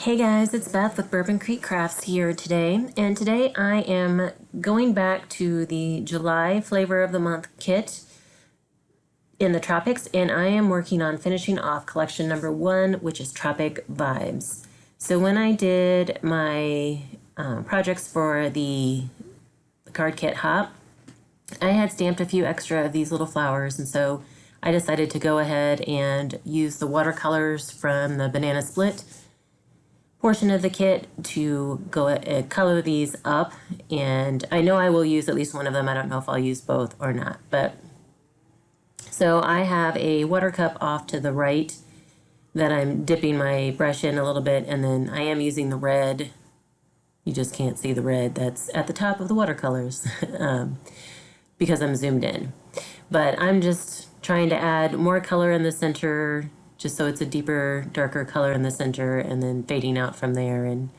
Hey guys, it's Beth with Bourbon Creek Crafts here today, and today I am going back to the July Flavor of the Month kit in the tropics, and I am working on finishing off collection number 1, which is Tropic Vibes. So when I did my projects for the card kit hop, I had stamped a few extra of these little flowers, and so I decided to go ahead and use the watercolors from the Banana Split portion of the kit to go color these up, and I know I will use at least one of them. I don't know if I'll use both or not, but so I have a water cup off to the right that I'm dipping my brush in a little bit, and then I am using the red. You just can't see the red that's at the top of the watercolors because I'm zoomed in, but I'm just trying to add more color in the center, just so it's a deeper, darker color in the center, and then fading out from there. And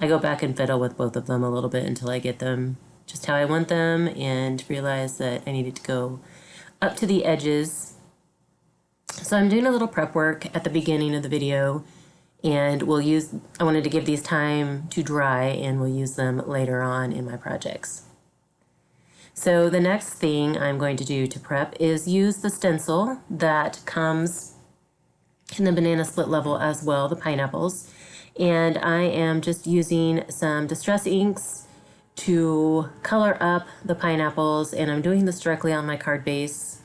I go back and fiddle with both of them a little bit until I get them just how I want them, and realize that I needed to go up to the edges. So I'm doing a little prep work at the beginning of the video, and I wanted to give these time to dry, and we'll use them later on in my projects. So the next thing I'm going to do to prep is use the stencil that comes in the Banana Split level as well, the pineapples. And I am just using some Distress inks to color up the pineapples, and I'm doing this directly on my card base.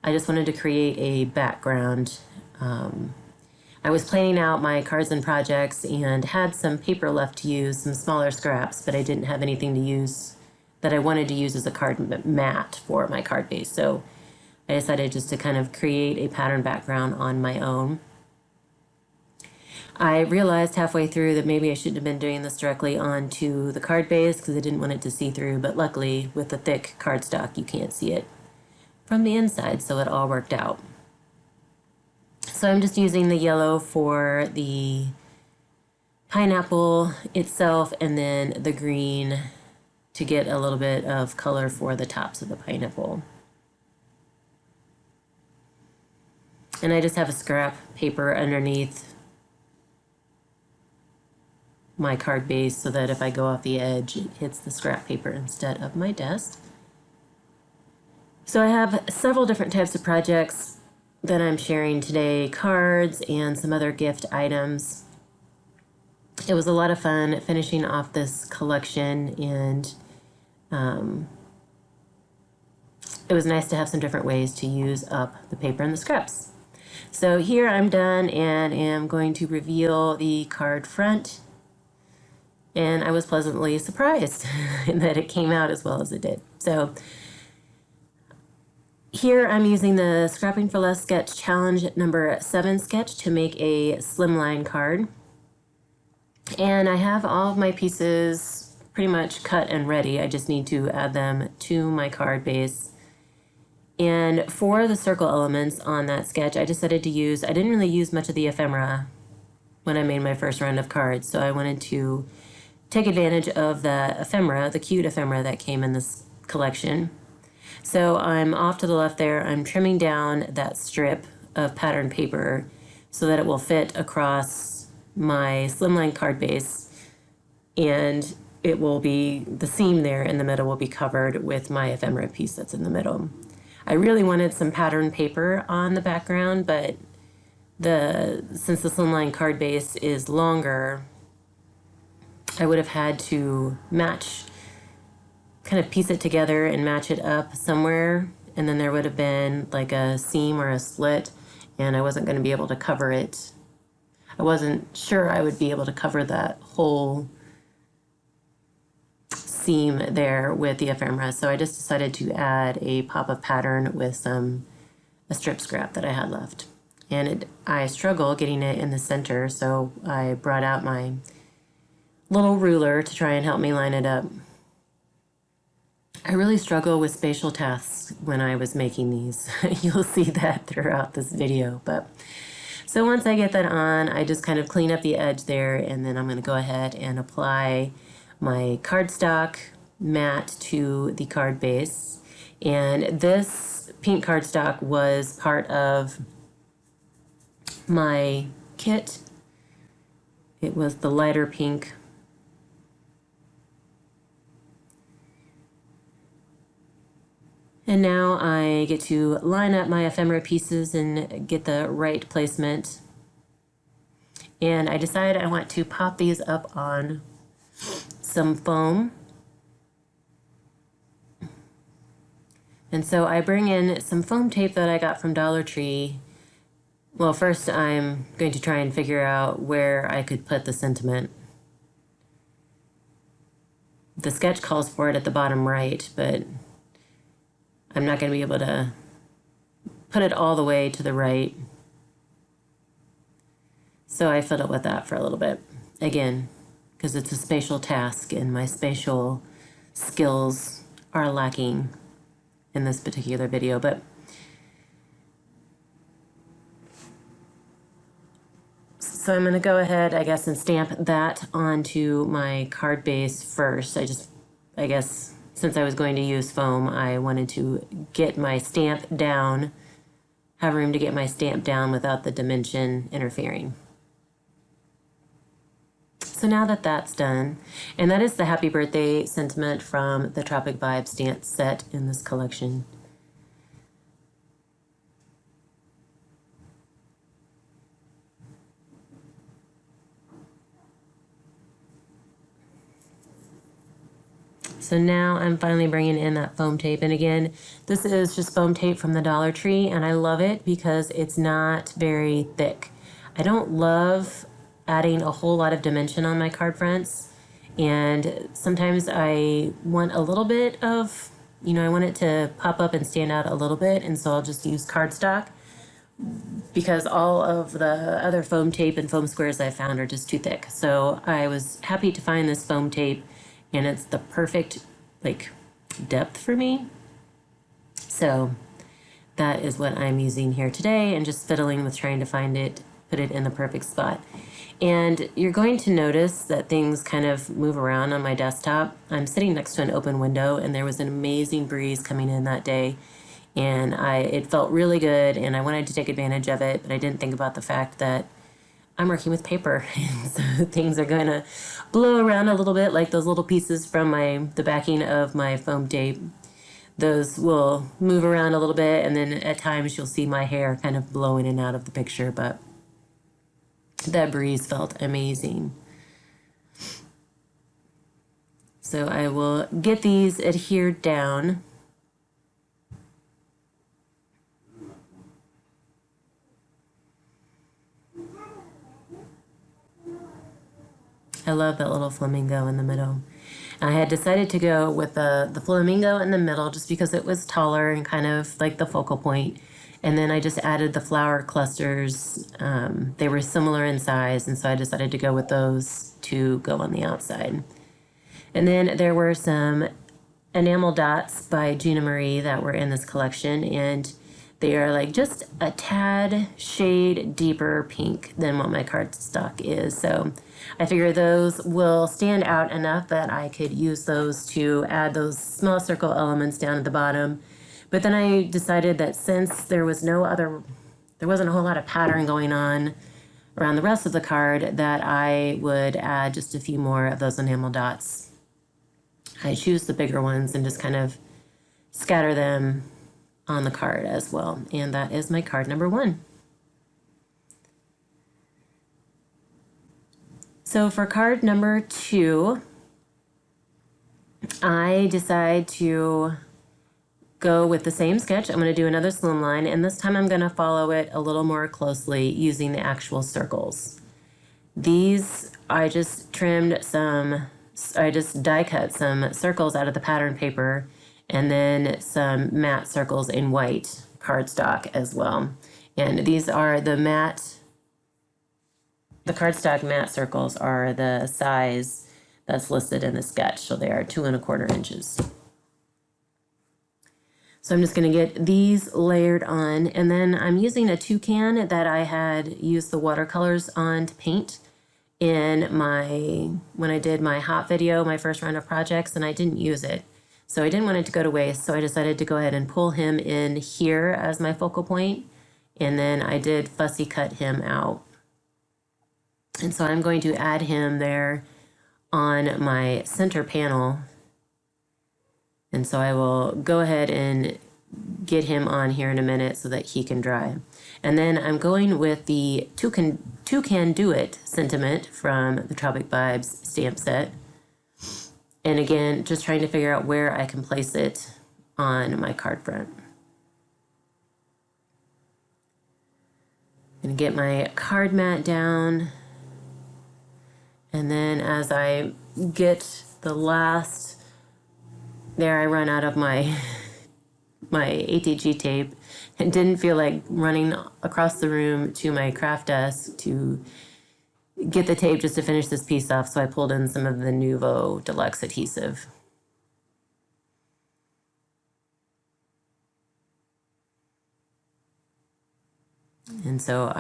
I just wanted to create a background. I was planning out my cards and projects and had some paper left to use, some smaller scraps, but I didn't have anything to use that I wanted to use as a card mat for my card base. So I decided just to kind of create a pattern background on my own. I realized halfway through that maybe I shouldn't have been doing this directly onto the card base because I didn't want it to see through, but luckily with the thick cardstock you can't see it from the inside, so it all worked out. So I'm just using the yellow for the pineapple itself, and then the green to get a little bit of color for the tops of the pineapple. And I just have a scrap paper underneath my card base so that if I go off the edge, it hits the scrap paper instead of my desk. So I have several different types of projects that I'm sharing today, cards and some other gift items. It was a lot of fun finishing off this collection, and it was nice to have some different ways to use up the paper and the scraps. So here I'm done and am going to reveal the card front. And I was pleasantly surprised that it came out as well as it did. So here I'm using the Scrapping for Less Sketch Challenge number 7 sketch to make a Slimline card. And I have all of my pieces pretty much cut and ready. I just need to add them to my card base. And for the circle elements on that sketch, I decided to use, I didn't really use much of the ephemera when I made my first round of cards, so I wanted to take advantage of the ephemera, the cute ephemera that came in this collection. So I'm off to the left there. I'm trimming down that strip of pattern paper so that it will fit across my Slimline card base, and it will be, the seam there in the middle will be covered with my ephemera piece that's in the middle. I really wanted some pattern paper on the background, but since the Slimline card base is longer, I would have had to kind of piece it together and match it up somewhere, and then there would have been like a seam or a slit, and I wasn't going to be able to cover it. I wasn't sure I would be able to cover that whole seam there with the ephemera, so I just decided to add a pop of pattern with a strip scrap that I had left. And I struggle getting it in the center, so I brought out my little ruler to try and help me line it up. I really struggle with spatial tasks when I was making these. You'll see that throughout this video. So once I get that on, I just kind of clean up the edge there, and then I'm going to go ahead and apply my cardstock mat to the card base. And this pink cardstock was part of my kit It was the lighter pink. And now I get to line up my ephemera pieces and get the right placement. And I decide I want to pop these up on some foam. And so I bring in some foam tape that I got from Dollar Tree. Well, first I'm going to try and figure out where I could put the sentiment. The sketch calls for it at the bottom right, but I'm not going to be able to put it all the way to the right. So I fiddle with that for a little bit. Again, because it's a spatial task and my spatial skills are lacking in this particular video. But so I'm going to go ahead, I guess, and stamp that onto my card base first. I guess, since I was going to use foam, I wanted to get my stamp down, have room to get my stamp down without the dimension interfering. So now that that's done, and that is the happy birthday sentiment from the Tropic Vibes dance set in this collection. So now I'm finally bringing in that foam tape. And again, this is just foam tape from the Dollar Tree, and I love it because it's not very thick. I don't love adding a whole lot of dimension on my card fronts, and sometimes I want a little bit of, I want it to pop up and stand out a little bit, and so I'll just use cardstock because all of the other foam tape and foam squares I found are just too thick. So I was happy to find this foam tape, and it's the perfect depth for me. So that is what I'm using here today, and just fiddling with trying to find it, put it in the perfect spot. And you're going to notice that things kind of move around on my desktop. I'm sitting next to an open window, and there was an amazing breeze coming in that day, and it felt really good, and I wanted to take advantage of it, but I didn't think about the fact that I'm working with paper, and so things are going to blow around a little bit, like those little pieces from the backing of my foam tape. Those will move around a little bit, and then at times you'll see my hair kind of blow in and out of the picture, but that breeze felt amazing. So I will get these adhered down. I love that little flamingo in the middle. I had decided to go with the flamingo in the middle just because it was taller and kind of like the focal point. And then I just added the flower clusters. They were similar in size, and so I decided to go with those to go on the outside. And then there were some enamel dots by Gina Marie that were in this collection, and they are like just a tad shade deeper pink than what my cardstock is. So I figure those will stand out enough that I could use those to add those small circle elements down at the bottom. But then I decided that since there wasn't a whole lot of pattern going on around the rest of the card, that I would add just a few more of those enamel dots. I choose the bigger ones and just kind of scatter them on the card as well. And that is my card number 1. So for card number 2, I decide to go with the same sketch. I'm going to do another slimline, and this time I'm going to follow it a little more closely using the actual circles. These, I just die cut some circles out of the pattern paper, and then some matte circles in white cardstock as well. And these are the cardstock matte circles are the size that's listed in the sketch, so they are 2 1/4 inches. So I'm just going to get these layered on, and then I'm using a toucan that I had used the watercolors on to paint when I did my hot video, my first round of projects, and I didn't use it. So I didn't want it to go to waste, so I decided to go ahead and pull him in here as my focal point, and then I did fussy cut him out. And so I'm going to add him there on my center panel. And so I will go ahead and get him on here in a minute so that he can dry. And then I'm going with the Two Can Do It sentiment from the Tropic Vibes stamp set. And again, just trying to figure out where I can place it on my card front. I'm gonna get my card mat down. And then as I get the last, there I run out of my ATG tape and didn't feel like running across the room to my craft desk to get the tape just to finish this piece off, so I pulled in some of the Nuvo Deluxe adhesive. And so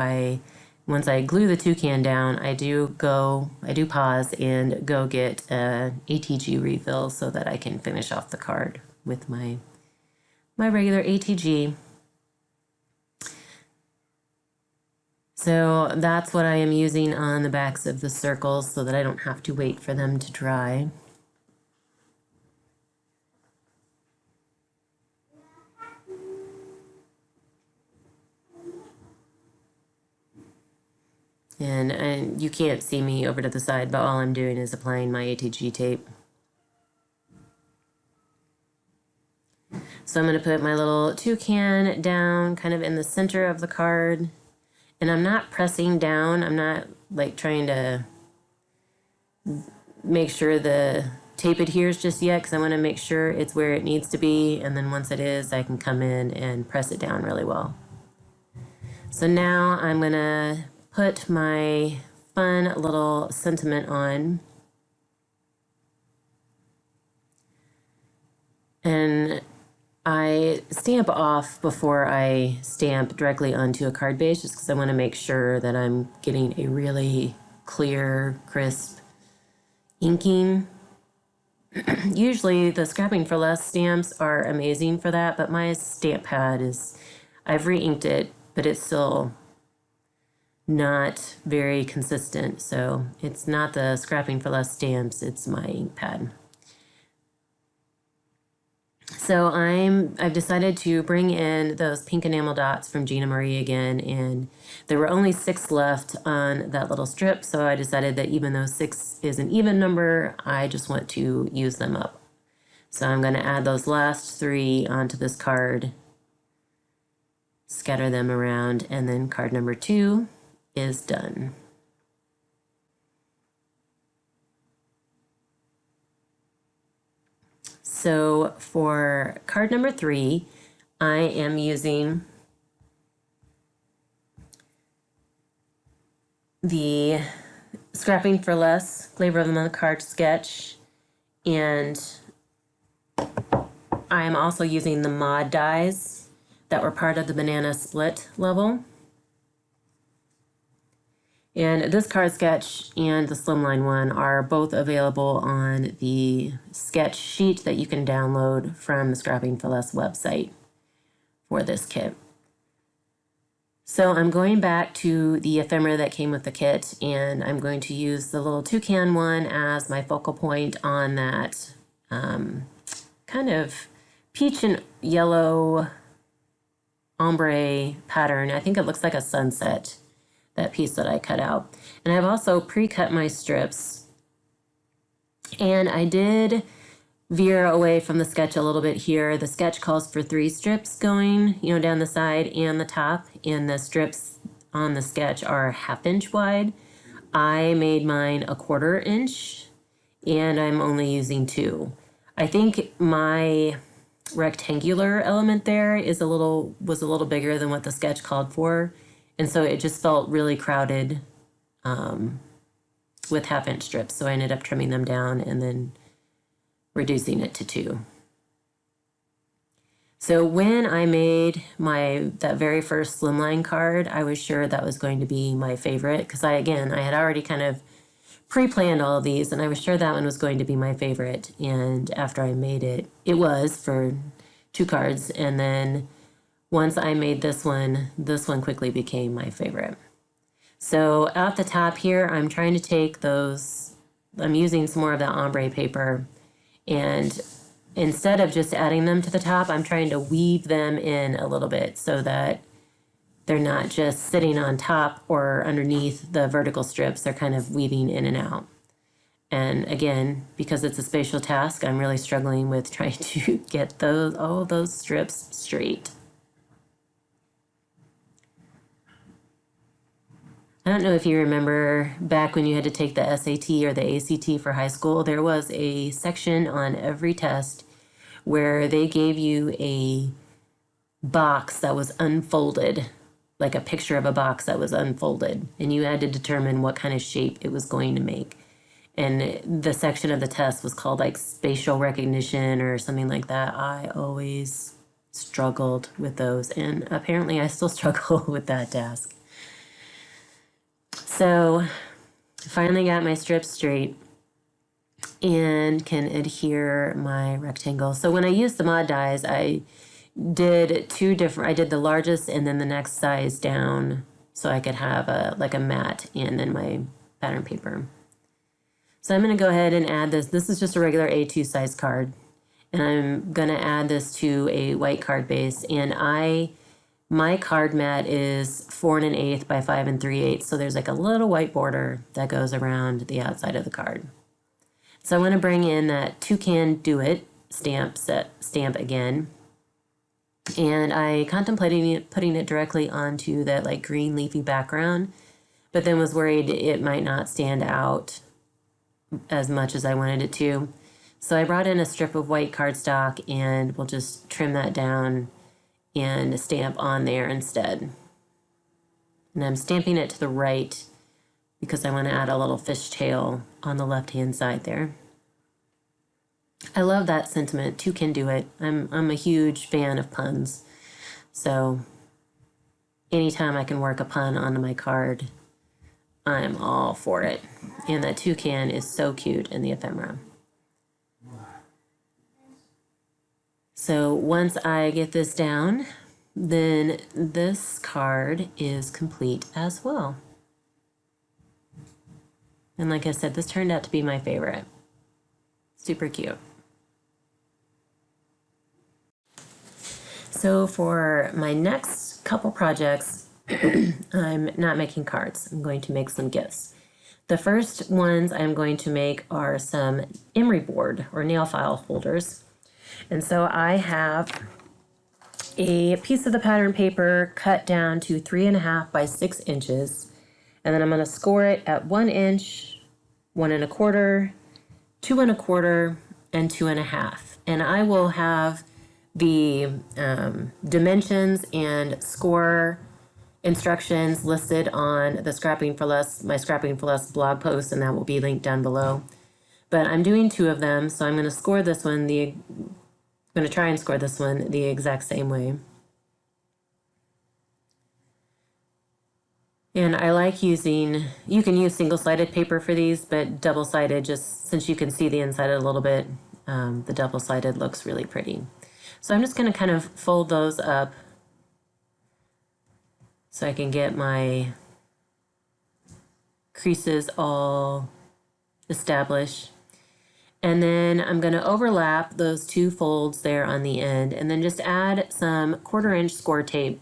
once I glue the toucan down, I do pause and go get an ATG refill so that I can finish off the card with my regular ATG. So that's what I am using on the backs of the circles so that I don't have to wait for them to dry. And you can't see me over to the side, but all I'm doing is applying my ATG tape. So I'm going to put my little toucan down kind of in the center of the card. And I'm not pressing down. I'm not like trying to make sure the tape adheres just yet, because I want to make sure it's where it needs to be. And then once it is, I can come in and press it down really well. So now I'm going to put my fun little sentiment on. And I stamp off before I stamp directly onto a card base, just because I want to make sure that I'm getting a really clear, crisp inking. Usually the Scrapping for Less stamps are amazing for that, but my stamp pad I've re-inked it, but it's still not very consistent. So it's not the Scrapping for Less stamps, it's my ink pad. So I've decided to bring in those pink enamel dots from Gina Marie again, and there were only 6 left on that little strip, so I decided that even though 6 is an even number, I just want to use them up. So I'm going to add those last 3 onto this card, scatter them around, and then card number 2 is done. So for card number 3, I am using the Scrapping for Less Flavor of the Month card sketch, and I am also using the mod dies that were part of the banana split level. And this card sketch and the Slimline one are both available on the sketch sheet that you can download from the Scrapping for Less website for this kit. So I'm going back to the ephemera that came with the kit, and I'm going to use the little toucan one as my focal point on that kind of peach and yellow ombre pattern. I think it looks like a sunset, that piece that I cut out. And I've also pre-cut my strips. And I did veer away from the sketch a little bit here. The sketch calls for 3 strips going, down the side and the top, and the strips on the sketch are 1/2 inch wide. I made mine 1/4 inch, and I'm only using 2. I think my rectangular element there was a little bigger than what the sketch called for. And so it just felt really crowded with 1/2 inch strips. So I ended up trimming them down and then reducing it to 2. So when I made that very first Slimline card, I was sure that was going to be my favorite, because I had already kind of pre-planned all of these, and I was sure that one was going to be my favorite. And after I made it, it was for 2 cards. And then once I made this one quickly became my favorite. So at the top here, I'm trying to take those, I'm using some more of that ombre paper, and instead of just adding them to the top, I'm trying to weave them in a little bit so that they're not just sitting on top or underneath the vertical strips. They're kind of weaving in and out. And again, because it's a spatial task, I'm really struggling with trying to get all those strips straight. I don't know if you remember back when you had to take the SAT or the ACT for high school, there was a section on every test where they gave you a box that was unfolded, like a picture of a box that was unfolded, and you had to determine what kind of shape it was going to make. And the section of the test was called like spatial recognition or something like that. I always struggled with those, and apparently I still struggle with that task. So finally got my strips straight and can adhere my rectangle. So when I used the mod dies, I did I did the largest and then the next size down so I could have like a mat and then my pattern paper. So I'm going to go ahead and add this. This is just a regular A2 size card. And I'm going to add this to a white card base. And my card mat is 4 1/8 by 5 3/8. So there's like a little white border that goes around the outside of the card. So I want to bring in that Toucan Do It stamp again. And I contemplated putting it directly onto that like green leafy background, but then was worried it might not stand out as much as I wanted it to. So I brought in a strip of white cardstock and we'll just trim that down and stamp on there instead. And I'm stamping it to the right because I want to add a little fishtail on the left-hand side there. I love that sentiment. Two can do it. I'm a huge fan of puns. So anytime I can work a pun onto my card, I'm all for it. And that toucan is so cute in the ephemera. So once I get this down, then this card is complete as well. And like I said, this turned out to be my favorite. Super cute. So for my next couple projects, I'm not making cards. I'm going to make some gifts. The first ones I'm going to make are some emery board or nail file holders. And so I have a piece of the pattern paper cut down to 3.5 by 6 inches. And then I'm going to score it at 1 inch, 1 1/4, 2 1/4, and 2 1/2. And I will have the dimensions and score instructions listed on the Scrapping for Less, my Scrapping for Less blog post, and that will be linked down below. But I'm doing 2 of them, so I'm going to score this one, I'm going to try and score this one the exact same way. And I like using, you can use single-sided paper for these, but double-sided, just since you can see the inside a little bit, the double-sided looks really pretty. So I'm just going to kind of fold those up so I can get my creases all established. And then I'm going to overlap those 2 folds there on the end and then just add some 1/4 inch score tape.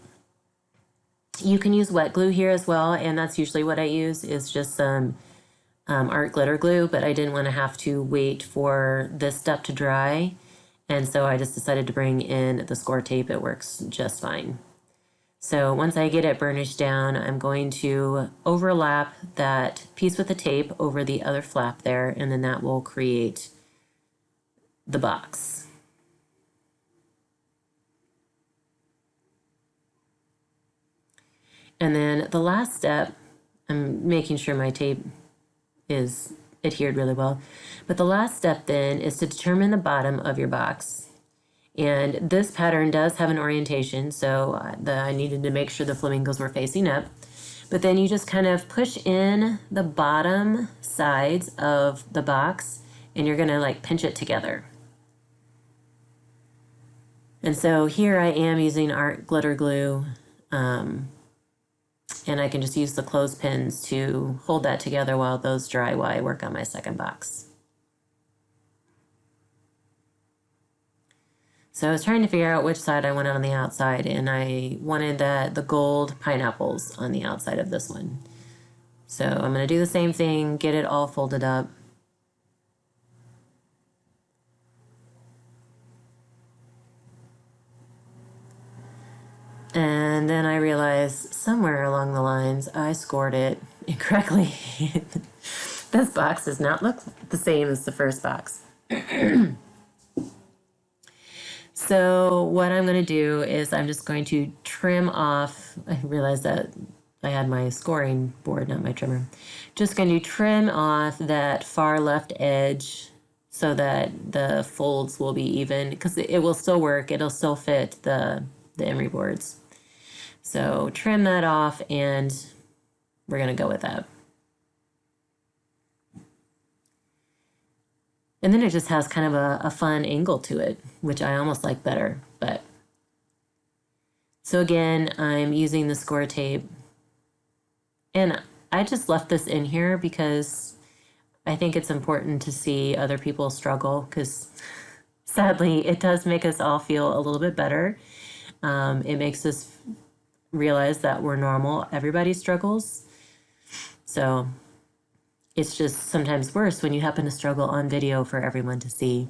You can use wet glue here as well, and that's usually what I use, is just some art glitter glue, but I didn't want to have to wait for this stuff to dry. And so I just decided to bring in the score tape. It works just fine. So once I get it burnished down, I'm going to overlap that piece with the tape over the other flap there, and then that will create the box. And then the last step, I'm making sure my tape is adhered really well. But the last step then is to determine the bottom of your box. And this pattern does have an orientation, so I needed to make sure the flamingos were facing up. But then you just kind of push in the bottom sides of the box and you're gonna like pinch it together. And so here I am using art glitter glue. And I can just use the clothespins to hold that together while those dry while I work on my second box. So I was trying to figure out which side I wanted on the outside, and I wanted the gold pineapples on the outside of this one. So I'm going to do the same thing, get it all folded up. And then I realized somewhere along the lines I scored it incorrectly. This box does not look the same as the first box. So what I'm going to do is I'm just going to trim off. I realized that I had my scoring board, not my trimmer. Just going to trim off that far left edge so that the folds will be even, because it will still work. It'll still fit the emery boards. So trim that off, and we're going to go with that. And then it just has kind of a fun angle to it, which I almost like better. But so again, I'm using the score tape. And I just left this in here because I think it's important to see other people struggle, because sadly, it does make us all feel a little bit better. It makes us realize that we're normal. Everybody struggles. So it's just sometimes worse when you happen to struggle on video for everyone to see.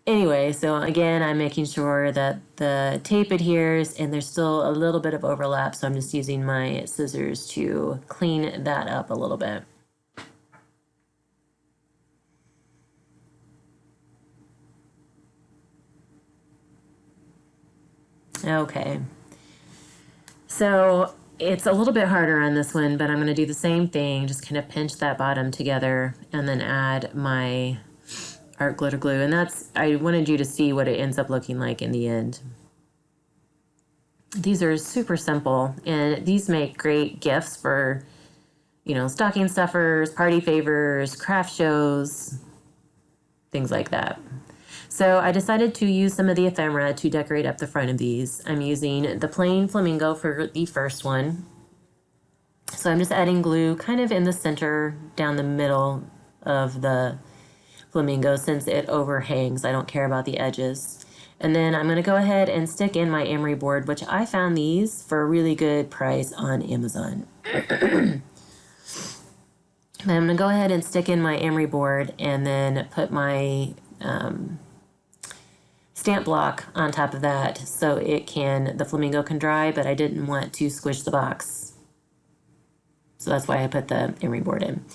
Anyway, so again, I'm making sure that the tape adheres and there's still a little bit of overlap. So I'm just using my scissors to clean that up a little bit. Okay, so it's a little bit harder on this one, but I'm going to do the same thing, just kind of pinch that bottom together and then add my art glitter glue. And I wanted you to see what it ends up looking like in the end. These are super simple, and these make great gifts for, stocking stuffers, party favors, craft shows, things like that. So I decided to use some of the ephemera to decorate up the front of these. I'm using the plain flamingo for the first one. So I'm just adding glue kind of in the center, down the middle of the flamingo, since it overhangs. I don't care about the edges. And then I'm going to go ahead and stick in my emery board, which I found these for a really good price on Amazon. I'm going to go ahead and stick in my emery board and then put my stamp block on top of that so the flamingo can dry, but I didn't want to squish the box. So that's why I put the emery board in.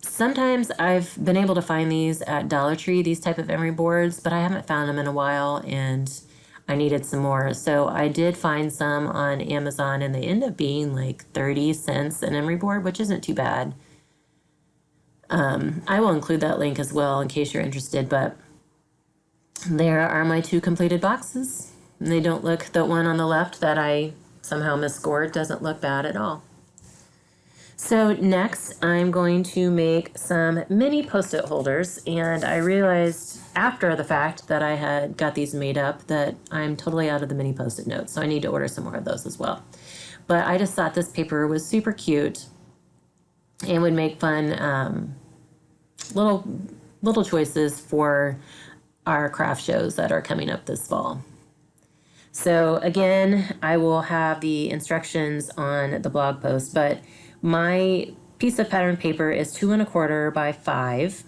Sometimes I've been able to find these at Dollar Tree, these type of emery boards, but I haven't found them in a while and I needed some more. So I did find some on Amazon, and they end up being like 30 cents an emery board, which isn't too bad. I will include that link as well in case you're interested, but there are my two completed boxes. And they don't look, the one on the left that I somehow misscored doesn't look bad at all. So next I'm going to make some mini Post-it holders, and I realized after the fact that I had got these made up that I'm totally out of the mini Post-it notes, so I need to order some more of those as well. But I just thought this paper was super cute and would make fun little choices for our craft shows that are coming up this fall. So again, I will have the instructions on the blog post, but my piece of pattern paper is 2 1/4 by 5,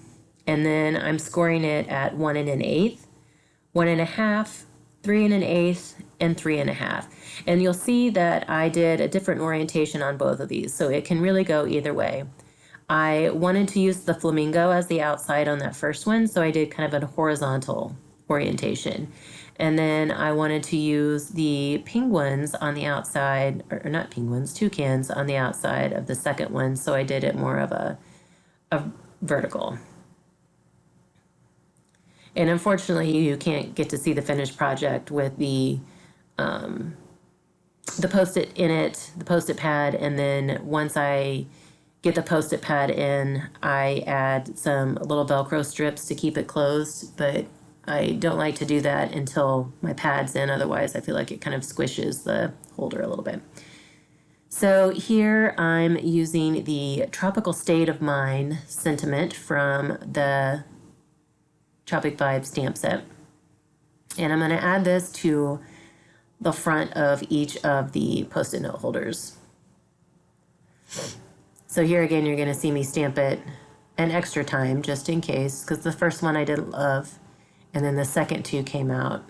and then I'm scoring it at 1 1/8, 1 1/2, 3 1/8, and 3 1/2. And you'll see that I did a different orientation on both of these, so it can really go either way. I wanted to use the flamingo as the outside on that first one, so I did kind of a horizontal orientation. And then I wanted to use the penguins on the outside, or not penguins, toucans on the outside of the second one, so I did it more of a vertical. And unfortunately, you can't get to see the finished project with the Post-it in it, the Post-it pad, and then once I get the Post-it pad in, I add some little Velcro strips to keep it closed, but I don't like to do that until my pad's in, otherwise I feel like it kind of squishes the holder a little bit. So here I'm using the Tropical State of Mind sentiment from the Tropic Vibes stamp set. And I'm going to add this to the front of each of the Post-it note holders. So here again, you're going to see me stamp it an extra time just in case, because the first one I didn't love, and then the second two came out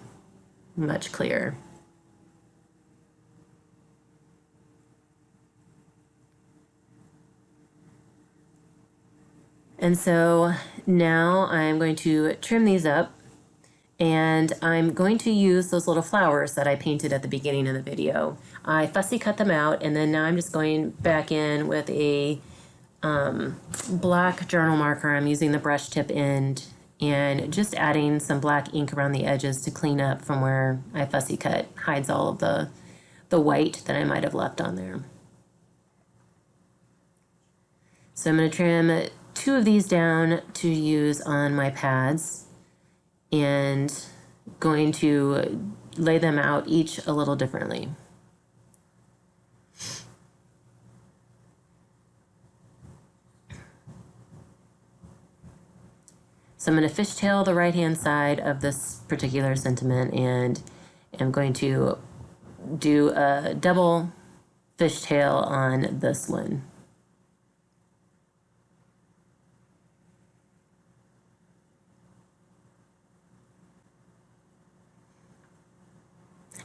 much clearer. And so now I'm going to trim these up, and I'm going to use those little flowers that I painted at the beginning of the video. I fussy cut them out, and then now I'm just going back in with a black journal marker. I'm using the brush tip end and just adding some black ink around the edges to clean up from where I fussy cut, hides all of the white that I might have left on there. So I'm going to trim 2 of these down to use on my pads, and going to lay them out each a little differently. So I'm going to fishtail the right-hand side of this particular sentiment, and I'm going to do a double fishtail on this one.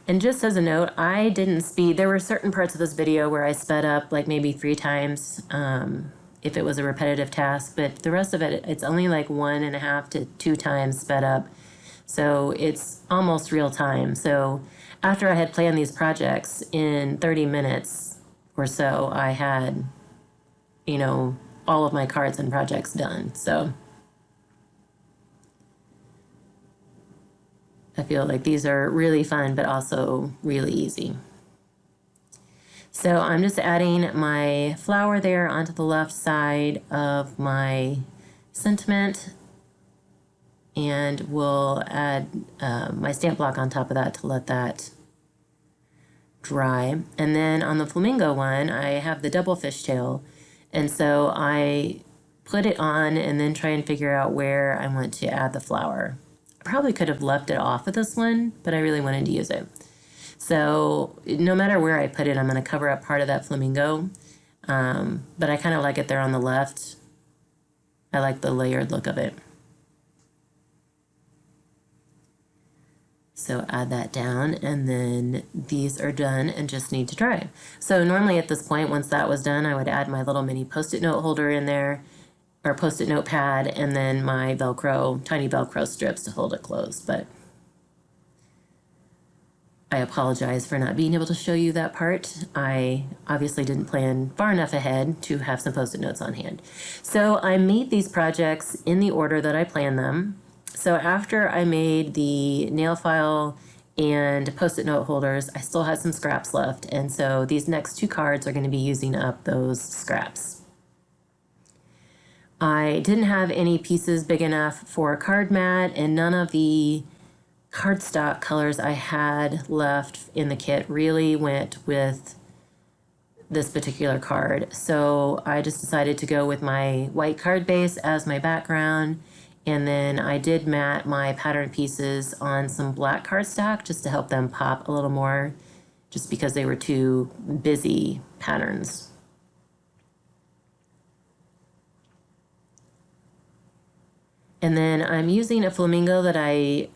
And just as a note, I didn't speed. There were certain parts of this video where I sped up like maybe 3 times if it was a repetitive task, but the rest of it, it's only like 1.5 to 2 times sped up. So it's almost real time. So after I had planned these projects, in 30 minutes or so, I had, you know, all of my cards and projects done. So I feel like these are really fun, but also really easy. So I'm just adding my flower there onto the left side of my sentiment, and we'll add my stamp block on top of that to let that dry. And then on the flamingo one, I have the double fishtail, and so I put it on and then try and figure out where I want to add the flower. I probably could have left it off of this one, but I really wanted to use it. So no matter where I put it, I'm going to cover up part of that flamingo, but I kind of like it there on the left. I like the layered look of it. So add that down, and then these are done and just need to dry. So normally at this point, once that was done, I would add my little mini Post-it note holder in there, or Post-it note pad, and then my Velcro, tiny Velcro strips to hold it closed. But I apologize for not being able to show you that part. I obviously didn't plan far enough ahead to have some Post-it notes on hand. So I made these projects in the order that I planned them. So after I made the nail file and Post-it note holders, I still had some scraps left. And so these next 2 cards are going to be using up those scraps. I didn't have any pieces big enough for a card mat, and none of the cardstock colors I had left in the kit really went with this particular card. So I just decided to go with my white card base as my background, and then I did mat my pattern pieces on some black cardstock just to help them pop a little more, just because they were 2 busy patterns. And then I'm using a flamingo that I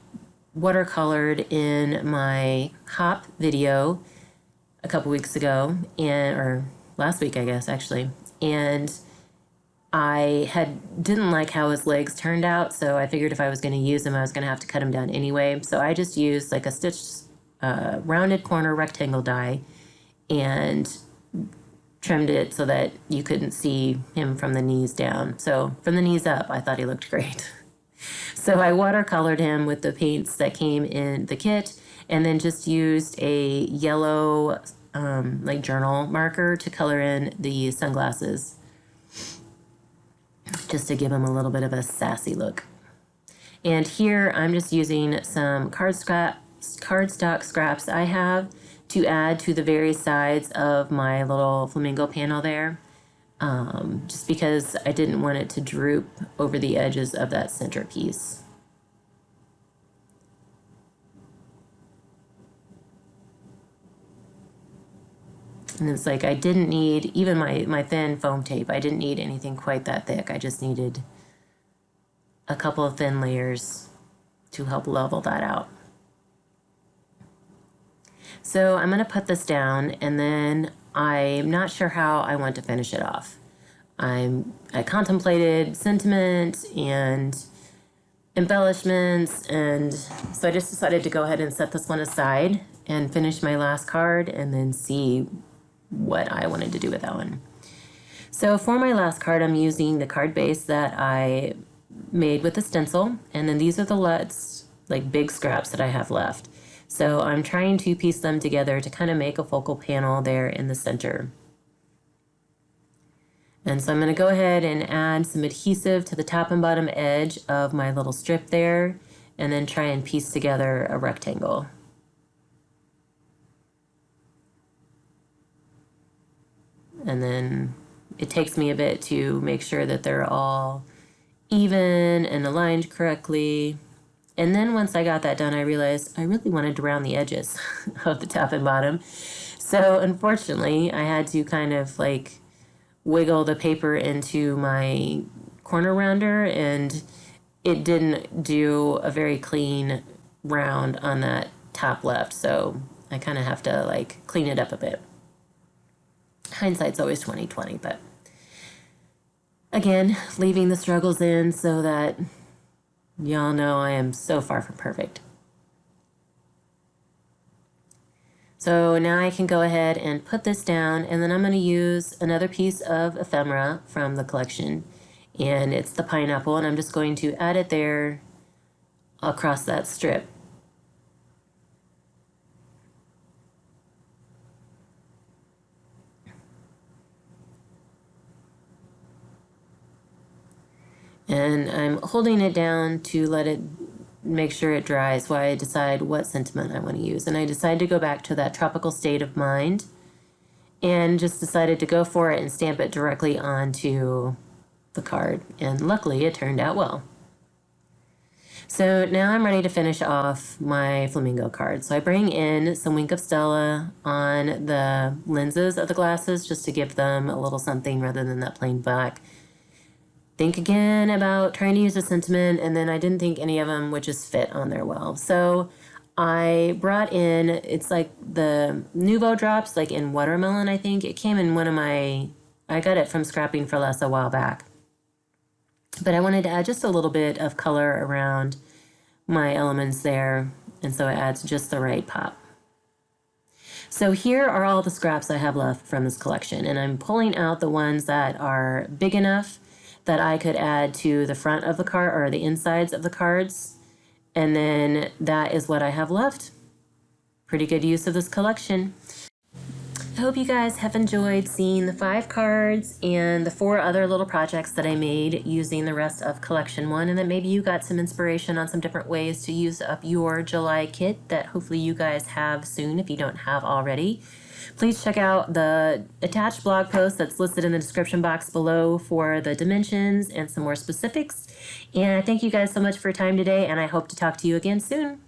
watercolored in my hop video a couple weeks ago, or last week, I guess, actually. And I didn't like how his legs turned out, so I figured if I was going to use him, I was going to have to cut him down anyway. So I just used like a stitched rounded corner rectangle die and trimmed it so that you couldn't see him from the knees down. So from the knees up, I thought he looked great. So I watercolored him with the paints that came in the kit, and then just used a yellow like journal marker to color in the sunglasses, just to give him a little bit of a sassy look. And here I'm just using some cardstock scraps I have to add to the very sides of my little flamingo panel there. Just because I didn't want it to droop over the edges of that centerpiece. And it's like I didn't need, even my thin foam tape, I didn't need anything quite that thick. I just needed a couple of thin layers to help level that out. So I'm going to put this down, and then I'm not sure how I want to finish it off. I contemplated sentiment and embellishments, and so I just decided to go ahead and set this one aside and finish my last card and then see what I wanted to do with that one. So for my last card, I'm using the card base that I made with a stencil, and then these are the like big scraps that I have left. So I'm trying to piece them together to kind of make a focal panel there in the center. And so I'm going to go ahead and add some adhesive to the top and bottom edge of my little strip there, and then try and piece together a rectangle. And then it takes me a bit to make sure that they're all even and aligned correctly. And then once I got that done, I realized I really wanted to round the edges of the top and bottom. So unfortunately, I had to kind of like wiggle the paper into my corner rounder, and it didn't do a very clean round on that top left. So I kind of have to like clean it up a bit. Hindsight's always 20/20, but again, leaving the struggles in so that y'all know I am so far from perfect. So now I can go ahead and put this down, and then I'm going to use another piece of ephemera from the collection, and it's the pineapple, and I'm just going to add it there across that strip. And I'm holding it down to let it make sure it dries while I decide what sentiment I want to use. And I decided to go back to that tropical state of mind and just decided to go for it and stamp it directly onto the card. And luckily it turned out well. So now I'm ready to finish off my flamingo card. So I bring in some Wink of Stella on the lenses of the glasses just to give them a little something rather than that plain black. Think again about trying to use a sentiment, and then I didn't think any of them would just fit on there well. So I brought in, it's like the Nuvo drops, like in watermelon, I think. It came in one of I got it from Scrapping for Less a while back. But I wanted to add just a little bit of color around my elements there, and so it adds just the right pop. So here are all the scraps I have left from this collection, and I'm pulling out the ones that are big enough that I could add to the front of the card or the insides of the cards. And then that is what I have left. Pretty good use of this collection. I hope you guys have enjoyed seeing the 5 cards and the 4 other little projects that I made using the rest of collection 1, and that maybe you got some inspiration on some different ways to use up your July kit that hopefully you guys have soon if you don't have already. Please check out the attached blog post that's listed in the description box below for the dimensions and some more specifics. And I thank you guys so much for your time today, and I hope to talk to you again soon.